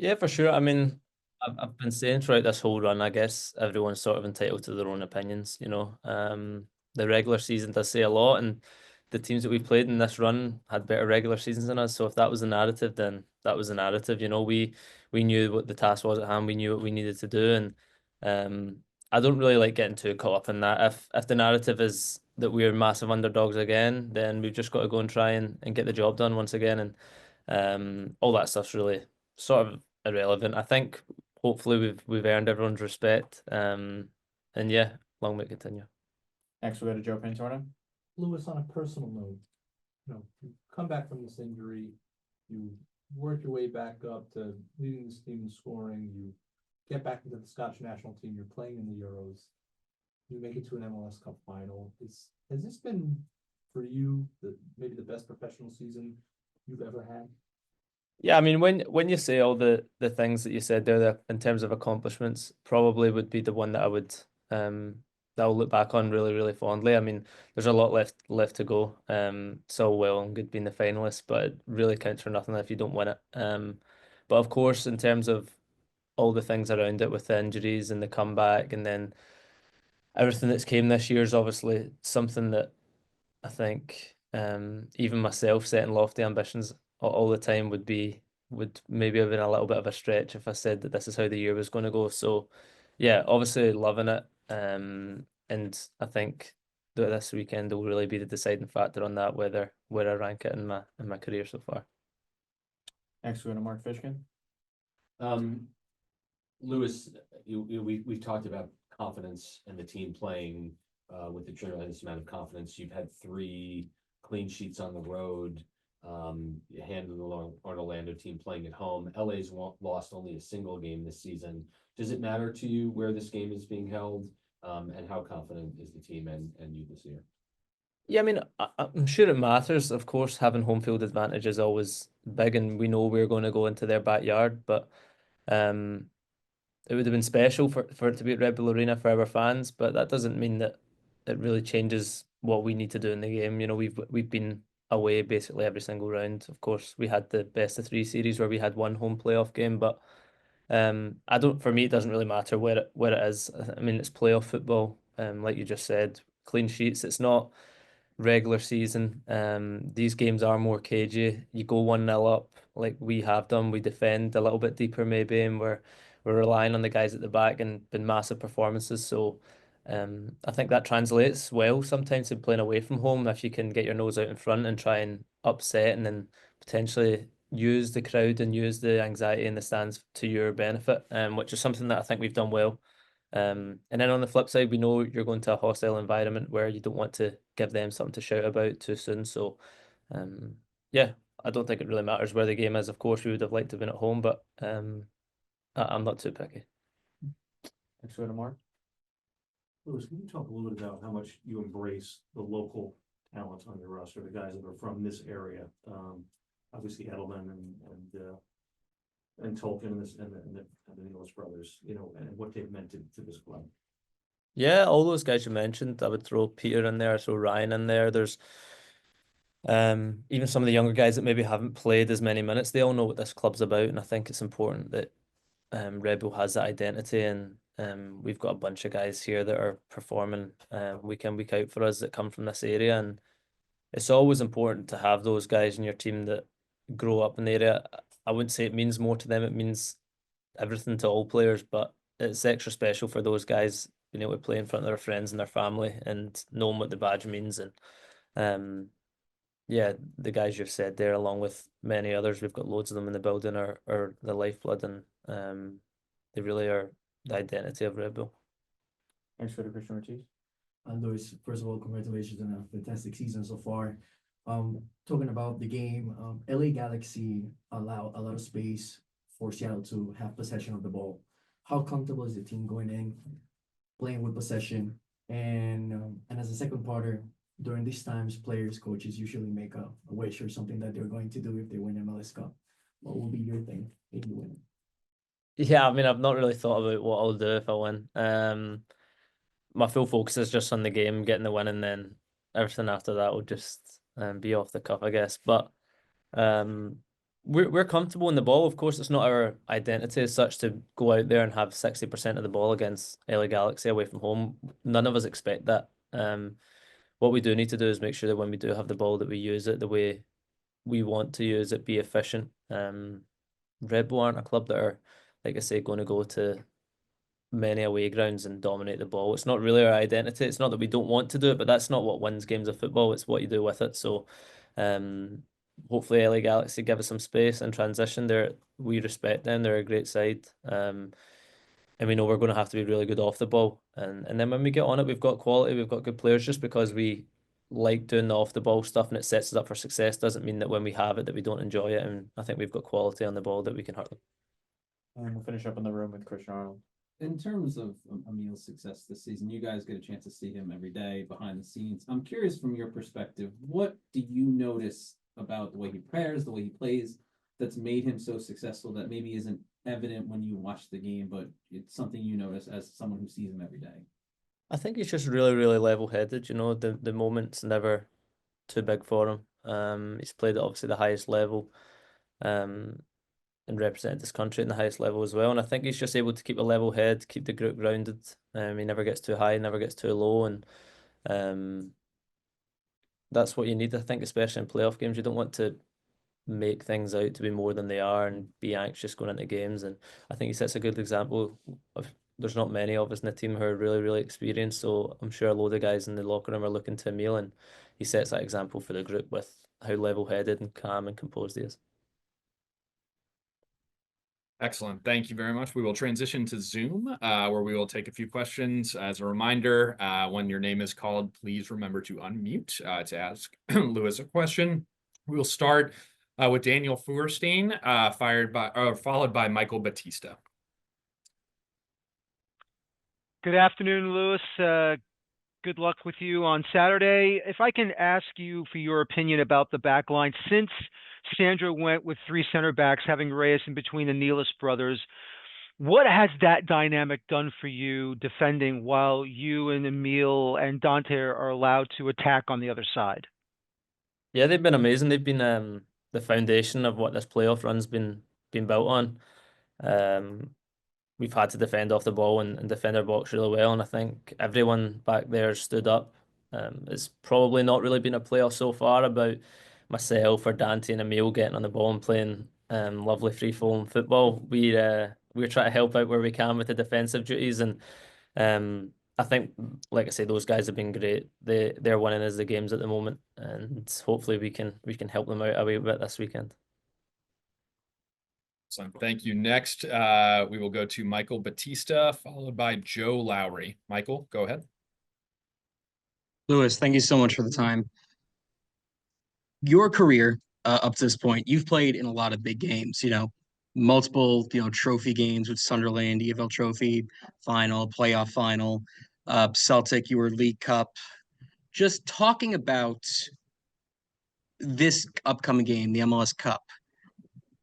Yeah, for sure. I mean, I've been saying throughout this whole run, I guess everyone's sort of entitled to their own opinions, you know. The regular season does say a lot, and the teams that we've played in this run had better regular seasons than us. So if that was the narrative, then that was the narrative. You know, we knew what the task was at hand, we knew what we needed to do, and I don't really like getting too caught up in that. If the narrative is that we're massive underdogs again, then we've just got to go and try and get the job done once again. And all that stuff's really sort of irrelevant. I think hopefully we've earned everyone's respect. And yeah, long may it continue. Next, we go to Joe Pintorno. Lewis, on a personal note, you come back from this injury, you work your way back up to leading this team in scoring, you get back into the Scottish national team, you're playing in the Euros, you make it to an MLS Cup final. Has this been for you maybe the best professional season you've ever had? Yeah, I mean when you say all the things that you said there in terms of accomplishments, probably would be the one that I would that I'll look back on really, really fondly. I mean, there's a lot left to go. So well and good being the finalist, but it really counts for nothing if you don't win it. But of course, in terms of all the things around it with the injuries and the comeback and then everything that's came this year is obviously something that I think even myself setting lofty ambitions all the time would maybe have been a little bit of a stretch if I said that this is how the year was going to go. So yeah, obviously loving it. And I think that this weekend will really be the deciding factor on that, whether where I rank it in my career so far. Next, we go to Mark Fishkin. Um, Lewis, we've talked about confidence and the team playing with a tremendous amount of confidence. You've had 3 clean sheets on the road. You handled the Orlando team playing at home. LA's lost only a single game this season. Does it matter to you where this game is being held? And how confident is the team and you this year? Yeah, I mean, I'm sure it matters. Of course, having home field advantage is always big, and we know we're going to go into their backyard, but um, it would have been special for it to be at Red Bull Arena for our fans, but that doesn't mean that it really changes what we need to do in the game. You know, we've been away basically every single round. Of course, we had the best of 3 series where we had one home playoff game, but I don't. For me, it doesn't really matter where it is. I mean, it's playoff football. Like you just said, clean sheets. It's not regular season. These games are more cagey. You go 1-0 up, like we have done. We defend a little bit deeper maybe, and we're relying on the guys at the back and been massive performances. So I think that translates well sometimes in playing away from home if you can get your nose out in front and try and upset and then potentially use the crowd and use the anxiety in the stands to your benefit, which is something that I think we've done well. And then on the flip side, we know you're going to a hostile environment where you don't want to give them something to shout about too soon. So, yeah, I don't think it really matters where the game is. Of course, we would have liked to have been at home, but I'm not too picky. Next, we go to Mark. Lewis, can you talk a little bit about how much you embrace the local talent on your roster, the guys that are from this area? Obviously Edelman and Tolkien and the Nicholas brothers, and what they've meant to this club. Yeah, all those guys you mentioned, I would throw Peter in there, throw Ryan in there. There's even some of the younger guys that maybe haven't played as many minutes. They all know what this club's about, and I think it's important that Red Bull has that identity, and we've got a bunch of guys here that are performing week in, week out for us that come from this area, and it's always important to have those guys in your team that grow up in the area. I wouldn't say it means more to them, it means everything to all players, but it's extra special for those guys being able to play in front of their friends and their family and knowing what the badge means. And um, yeah, the guys you've said there, along with many others, we've got loads of them in the building, are the lifeblood, and they really are the identity of Red Bull. Next, we go to Christian Ortiz. Lewis, first of all, congratulations on a fantastic season so far. Talking about the game, LA Galaxy allow a lot of space for Seattle to have possession of the ball. How comfortable is the team going in, playing with possession? And as a second parter, during these times, players, coaches usually make a wish or something that they're going to do if they win MLS Cup. What will be your thing if you win? Yeah, I mean, I've not really thought about what I'll do if I win. My full focus is just on the game, getting the win, and then everything after that will just be off the cuff, I guess. But um, we're comfortable in the ball. Of course, it's not our identity as such to go out there and have 60% of the ball against LA Galaxy away from home. None of us expect that. What we do need to do is make sure that when we do have the ball, that we use it the way we want to use it, be efficient. Red Bull aren't a club that are, like I say, going to go to many away grounds and dominate the ball. It's not really our identity. It's not that we don't want to do it, but that's not what wins games of football. It's what you do with it. So, hopefully, LA Galaxy give us some space and transition. We respect them. They're a great side. And we know we're going to have to be really good off the ball. And then when we get on it, we've got quality. We've got good players. Just because we like doing the off the ball stuff and it sets us up for success doesn't mean that when we have it that we don't enjoy it. And I think we've got quality on the ball that we can hurt them. And we'll finish up in the room with Christian Arnold. In terms of Emil's success this season, you guys get a chance to see him every day behind the scenes. I'm curious from your perspective, what do you notice about the way he prepares, the way he plays, that's made him so successful that maybe isn't evident when you watch the game, but it's something you notice as someone who sees him every day? I think he's just really, really level-headed. You know, the moment's never too big for him. He's played at obviously the highest level, and represented this country in the highest level as well. And I think he's just able to keep a level head, keep the group grounded. He never gets too high, never gets too low, and that's what you need. I think, especially in playoff games, you don't want to make things out to be more than they are and be anxious going into games. And I think he sets a good example of. There's not many of us in the team who are really, really experienced, so I'm sure a load of guys in the locker room are looking to Emil, and he sets that example for the group with how level-headed and calm and composed he is. Excellent. Thank you very much. We will transition to Zoom, where we will take a few questions. As a reminder, when your name is called, please remember to unmute to ask Lewis a question. We will start with Daniel Feuerstein, followed by Michael Batista. Good afternoon, Lewis. Good luck with you on Saturday. If I can ask you for your opinion about the back line, since Sandro went with 3 center backs, having Reyes in between the Nealis brothers, what has that dynamic done for you defending while you and Emil and Dante are allowed to attack on the other side? Yeah, they've been amazing. They've been the foundation of what this playoff run's been built on. We've had to defend off the ball and defend our box really well, and I think everyone back there stood up. It's probably not really been a playoff so far about myself or Dante and Emil getting on the ball and playing lovely free-flowing football. We're trying to help out where we can with the defensive duties, and I think, like I say, those guys have been great. They're winning us the games at the moment, and hopefully we can help them out a wee bit this weekend. So thank you. Next, we will go to Michael Batista, followed by Joe Lowry. Michael, go ahead. Lewis, thank you so much for the time. Your career up to this point, you've played in a lot of big games, multiple, trophy games with Sunderland, EFL Trophy, final, playoff final, Celtic, you were League Cup. Just talking about this upcoming game, the MLS Cup,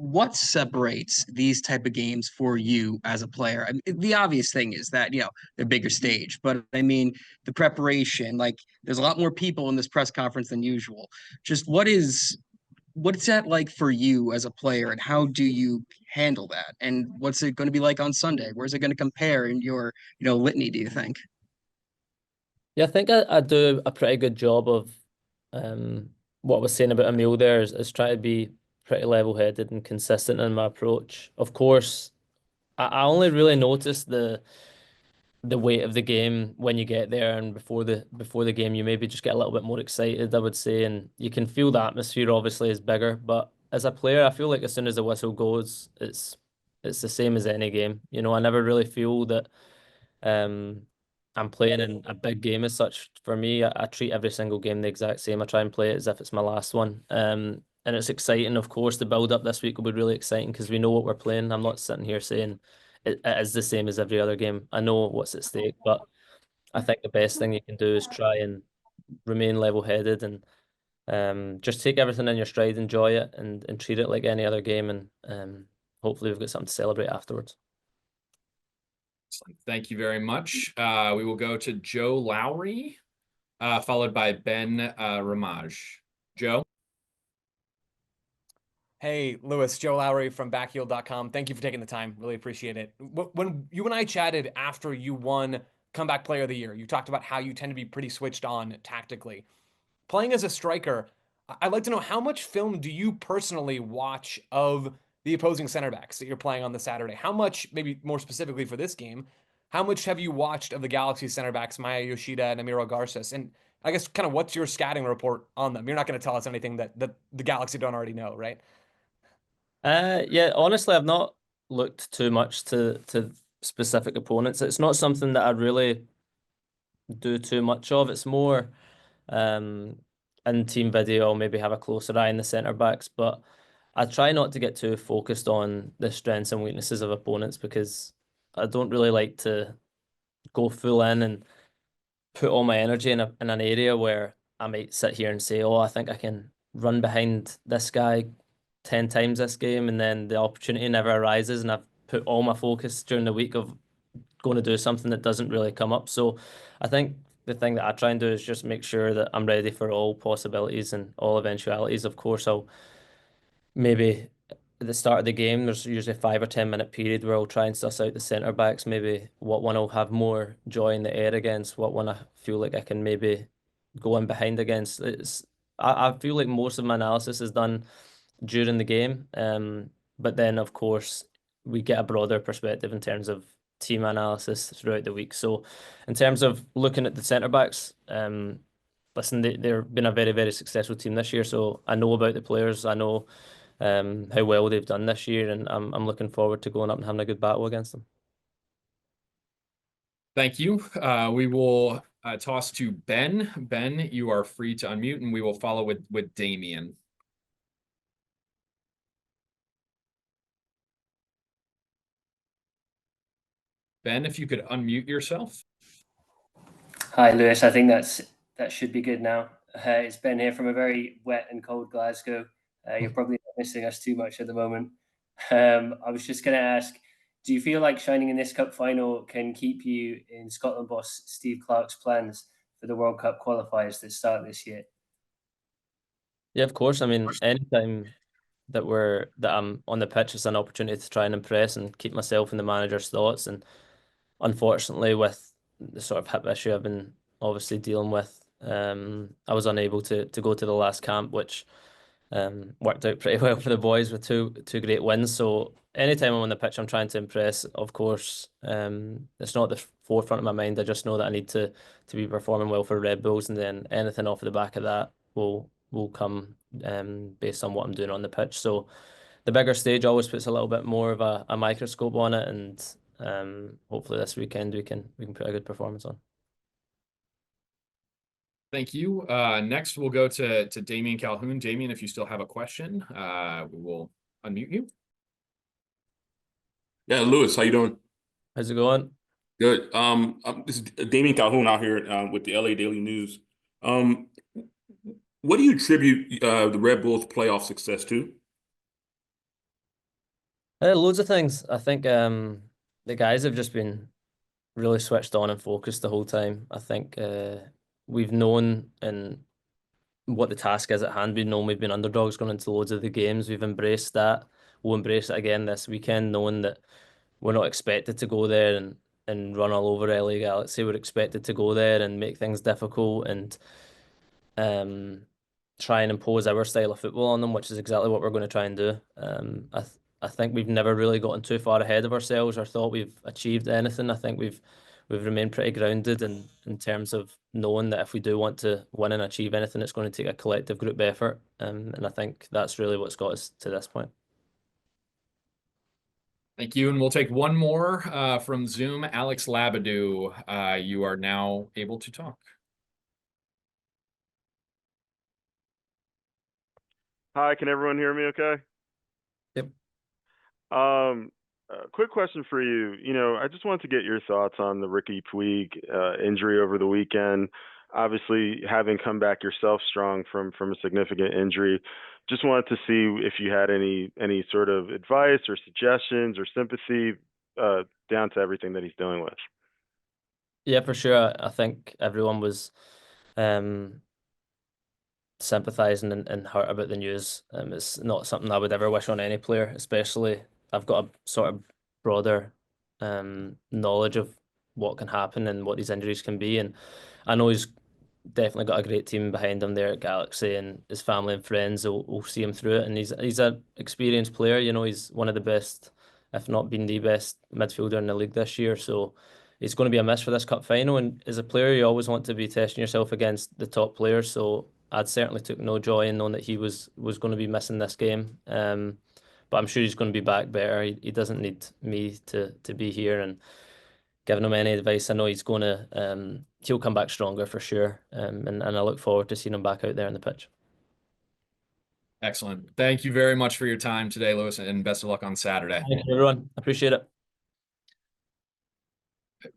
what separates these type of games for you as a player? I mean, the obvious thing is that, the bigger stage, but I mean, the preparation, there's a lot more people in this press conference than usual. Just what's that like for you as a player, and how do you handle that? And what's it going to be like on Sunday? Where's it going to compare in your, litany, do you think? Yeah, I think I do a pretty good job of what I was saying about Emil there is try to be pretty level-headed and consistent in my approach. Of course, I only really notice the weight of the game when you get there, and before the game you maybe just get a little bit more excited, I would say, and you can feel the atmosphere obviously is bigger. But as a player, I feel like as soon as the whistle goes, it's the same as any game. I never really feel that I'm playing in a big game as such. For me, I treat every single game the exact same. I try and play it as if it's my last one. And it's exciting, of course. The build up this week will be really exciting because we know what we're playing. I'm not sitting here saying it is the same as every other game. I know what's at stake, but I think the best thing you can do is try and remain level-headed and just take everything in your stride, enjoy it, and treat it like any other game. And hopefully we've got something to celebrate afterwards. Thank you very much. We will go to Joe Lowry, followed by Ben Ramage. Joe? Hey, Lewis, Joe Lowry from backheel.com. Thank you for taking the time. Really appreciate it. When you and I chatted after you won Comeback Player of the Year, you talked about how you tend to be pretty switched on tactically. Playing as a striker, I'd like to know, how much film do you personally watch of the opposing center backs that you're playing on the Saturday? How much, maybe more specifically for this game, how much have you watched of the Galaxy center backs, Maya Yoshida and Amiro Garces? And I guess kind of what's your scouting report on them? You're not going to tell us anything that the Galaxy don't already know, right? Yeah, honestly, I've not looked too much to specific opponents. It's not something that I really do too much of. It's more in team video, I'll maybe have a closer eye on the centre backs, but I try not to get too focused on the strengths and weaknesses of opponents because I don't really like to go full in and put all my energy in an area where I might sit here and say, oh, I think I can run behind this guy 10 times this game, and then the opportunity never arises, and I've put all my focus during the week of going to do something that doesn't really come up. So I think the thing that I try and do is just make sure that I'm ready for all possibilities and all eventualities. Of course, I'll maybe at the start of the game, there's usually a 5 or 10 minute period where I'll try and suss out the centre backs, maybe what one I'll have more joy in the air against, what one I feel like I can maybe go in behind against. I feel like most of my analysis is done during the game. But then of course we get a broader perspective in terms of team analysis throughout the week. So in terms of looking at the centre backs, listen, they've been a very, very successful team this year. So I know about the players. I know how well they've done this year, and I'm looking forward to going up and having a good battle against them. Thank you. We will toss to Ben. Ben, you are free to unmute, and we will follow with Damien. Ben, if you could unmute yourself. Hi, Lewis. I think that should be good now. It's Ben here from a very wet and cold Glasgow. You're probably not missing us too much at the moment. I was just going to ask, do you feel like shining in this cup final can keep you in Scotland boss Steve Clarke's plans for the World Cup qualifiers that start this year? Yeah, of course. I mean, anytime that I'm on the pitch, it's an opportunity to try and impress and keep myself in the manager's thoughts. And unfortunately, with the sort of hip issue I've been obviously dealing with, I was unable to go to the last camp, which worked out pretty well for the boys with two great wins. So anytime I'm on the pitch, I'm trying to impress. Of course, it's not the forefront of my mind. I just know that I need to be performing well for Red Bulls, and then anything off the back of that will come based on what I'm doing on the pitch. So the bigger stage always puts a little bit more of a microscope on it, and hopefully this weekend we can put a good performance on. Thank you. Next, we'll go to Damien Calhoun. Damien, if you still have a question, we will unmute you. Yeah, Lewis, how you doing? How's it going? Good. This is Damien Calhoun out here with the LA Daily News. What do you attribute the Red Bulls' playoff success to? Loads of things. I think the guys have just been really switched on and focused the whole time. I think we've known and what the task is at hand. We've known we've been underdogs going into loads of the games. We've embraced that. We'll embrace it again this weekend, knowing that we're not expected to go there and run all over LA Galaxy. We're expected to go there and make things difficult and try and impose our style of football on them, which is exactly what we're going to try and do. I think we've never really gotten too far ahead of ourselves or thought we've achieved anything. I think we've remained pretty grounded in terms of knowing that if we do want to win and achieve anything, it's going to take a collective group effort. And I think that's really what's got us to this point. Thank you. And we'll take one more from Zoom. Alex Labadou, you are now able to talk. Hi, can everyone hear me okay? Yep. Quick question for you. I just wanted to get your thoughts on the Ricky Puig injury over the weekend. Obviously, having come back yourself strong from a significant injury, just wanted to see if you had any sort of advice or suggestions or sympathy down to everything that he's dealing with. Yeah, for sure. I think everyone was sympathising and hurt about the news. It's not something I would ever wish on any player, especially I've got a sort of broader knowledge of what can happen and what these injuries can be. And I know he's definitely got a great team behind him there at Galaxy, and his family and friends will see him through it. And he's an experienced player. You know, he's one of the best, if not been the best midfielder in the league this year. So he's going to be a miss for this cup final. And as a player, you always want to be testing yourself against the top players. So I'd certainly took no joy in knowing that he was going to be missing this game. But I'm sure he's going to be back better. He doesn't need me to be here and giving him any advice. I know he's going to he'll come back stronger for sure. And I look forward to seeing him back out there on the pitch. Excellent. Thank you very much for your time today, Lewis, and best of luck on Saturday. Thank you, everyone. Appreciate it.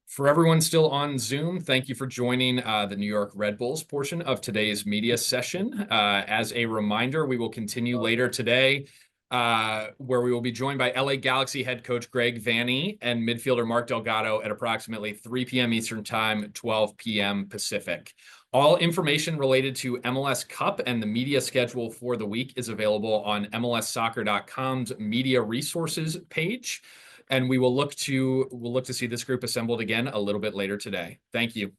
For everyone still on Zoom, thank you for joining the New York Red Bulls portion of today's media session. As a reminder, we will continue later today, where we will be joined by LA Galaxy head coach Greg Vanney and midfielder Mark Delgado at approximately 3 p.m. Eastern Time, 12 p.m. Pacific. All information related to MLS Cup and the media schedule for the week is available on MLSsoccer.com's media resources page. And we'll look to see this group assembled again a little bit later today. Thank you.